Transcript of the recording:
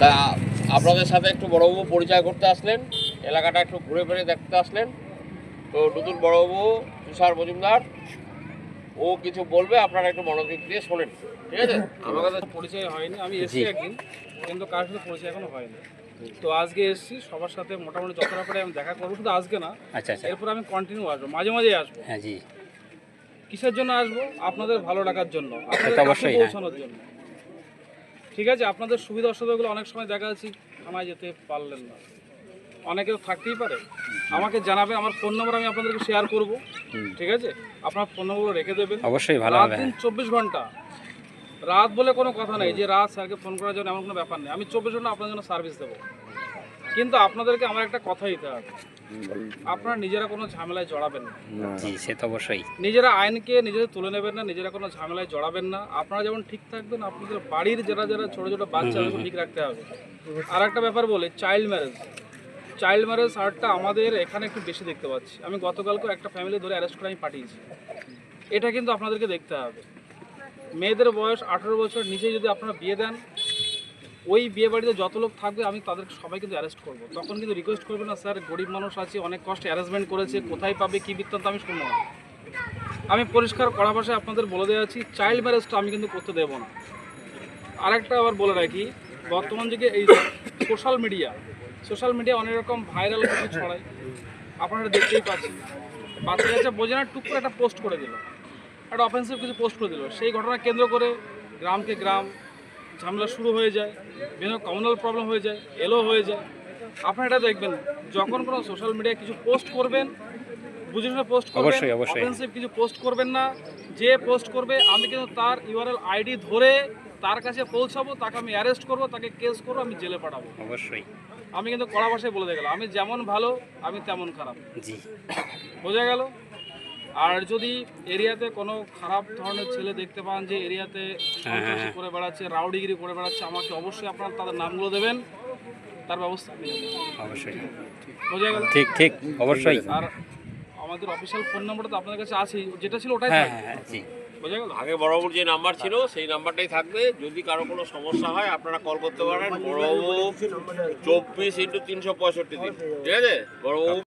তা আপনাদের সাথে একটু বড়বাবু পরিচয় করতে আসলেন, এলাকাটা একটু ঘুরে ফিরে দেখতে আসলেন। তো নতুন বড়বাবু তুষার মজুমদার ও কিছু বলবে, আপনারা একটু মনোযোগ দিয়ে শোনেন, ঠিক আছে? আমার কাছে পরিচয় হয়নি, আমি এসেছি একদিন, কিন্তু কার সাথে পরিচয় এখনো হয়নি। তো আজকে এসেছি, সবার সাথে মোটামুটি যতটা পারে আমি দেখা করবো, শুধু আজকে না, আচ্ছা আচ্ছা, এরপর আমি কন্টিনিউ আসবো, মাঝে মাঝেই আসবো। হ্যাঁ জি, কিসের জন্য আসবো? আপনাদের ভালো লাগার জন্য, সে আপনাদের তো কাছে অবশ্যই, হ্যাঁ। পৌঁছানোর জন্য। ঠিক আছে, আপনাদের সুবিধা অসুবিধাগুলো অনেক সময় দেখা যাচ্ছে থানায় যেতে পারলেন না, অনেকেও থাকতেই পারে, আমাকে জানাবে, আমার ফোন নম্বর আমি আপনাদেরকে শেয়ার করব, ঠিক আছে? আপনার ফোন নম্বরগুলো রেখে দেবেন। অবশ্যই ভালো রাত হবে, দিন হ্যাঁ। 24 ঘন্টা, রাত বলে কোনো কথা নেই যে রাত স্যারকে ফোন করার জন্য, এমন কোনো ব্যাপার নেই। আমি 24 ঘন্টা আপনাদের জন্য সার্ভিস দেবো, কিন্তু আপনাদেরকে আমার একটা কথা দিতে হবে, আপনারা নিজেরা কোনো ঝামেলায় জড়াবেন না। জি, সে তো অবশ্যই। নিজেরা আইনকে নিজেদের তুলে নেবেন না, নিজেরা কোনো ঝামেলায় জড়াবেন না। আপনারা যেমন ঠিক থাকবেন, আপনাদের বাড়ির যারা যারা ছোটো ছোটো বাচ্চা তাদেরকে ঠিক রাখতে হবে। আর একটা ব্যাপার বলে, চাইল্ড ম্যারেজ হারটা আমাদের এখানে একটু বেশি দেখতে পাচ্ছি। আমি গতকালকে একটা ফ্যামিলি ধরে অ্যারেস্ট করে আমি পাঠিয়েছি। এটা কিন্তু আপনাদেরকে দেখতে হবে। মেয়েদের বয়স 18 বছর নিচে যদি আপনারা বিয়ে দেন, ওই বিয়ে বাড়িতে যত লোক থাকবে আমি তাদেরকে সবাই কিন্তু অ্যারেস্ট করবো। তখন কিন্তু রিকোয়েস্ট করবে না, স্যার গরিব মানুষ আছে, অনেক কষ্টে অ্যারেঞ্জমেন্ট করেছে, কোথায় পাবে কী বৃত্তান্ত আমি শুনবো না। আমি পরিষ্কার কড়া ভাষায় আপনাদের বলে দেওয়া আছি, চাইল্ড ম্যারেজটা আমি কিন্তু করতে দেবো না। আরেকটা আবার বলে রাখি, বর্তমান যুগে এই সোশ্যাল মিডিয়া অনেক রকম ভাইরাল কিছু ছড়ায়, আপনারা দেখতেই পাচ্ছেন। বাচ্চা কাচ্চা বোঝে না, টুক করে একটা পোস্ট করে দিল, একটা অফেন্সিভ কিছু পোস্ট করে দিল, সেই ঘটনা কেন্দ্র করে গ্রামকে গ্রাম ঝামেলা শুরু হয়ে যায়, বিভিন্ন কমিউনাল প্রবলেম হয়ে যায়, এলো হয়ে যায়। আপনারা এটা দেখবেন, যখন কোনো সোশ্যাল মিডিয়ায় কিছু পোস্ট করবেন, বুঝে শুনে পোস্ট করবেন, অবশ্যই, অবশ্যই। অফেন্সিভ কিছু পোস্ট করবেন না। যে পোস্ট করবে আমি কিন্তু তার ইউআরএল আইডি ধরে তার কাছে পৌঁছাবো, তাকে আমি অ্যারেস্ট করবো, তাকে কেস করবো, আমি জেলে পাঠাবো। অবশ্যই, আমি কিন্তু কড়া ভাষায় বলে দিয়ে গেলাম, আমি যেমন ভালো আমি তেমন খারাপ, জি। বোঝা গেল? আর যদি এরিয়াতে কোনো খারাপ ধরনের ছেলে দেখতে পান যে এরিয়াতে সন্ত্রাসী করে বেড়াচ্ছে, রাউডিগিরি করে বেড়াচ্ছে, আমাকে অবশ্যই আপনারা তাদের নামগুলো দেবেন, তার ব্যবস্থা আপনি নেবেন। অবশ্যই, বোঝা গেল? ঠিক ঠিক, অবশ্যই। আর আমাদের অফিসিয়াল ফোন নাম্বারটা তো আপনাদের কাছে আছেই, যেটা ছিল ওটাই হ্যাঁ থাকবে। হ্যাঁ হ্যাঁ, জি। বোঝা গেল? আগে বড়বাবুর যে নাম্বার ছিল সেই নাম্বারটাই থাকবে। যদি কারো কোনো সমস্যা হয় আপনারা কল করতে পারেন। বড়বাবু 24x365 দিন, ঠিক আছে? বড়বাবু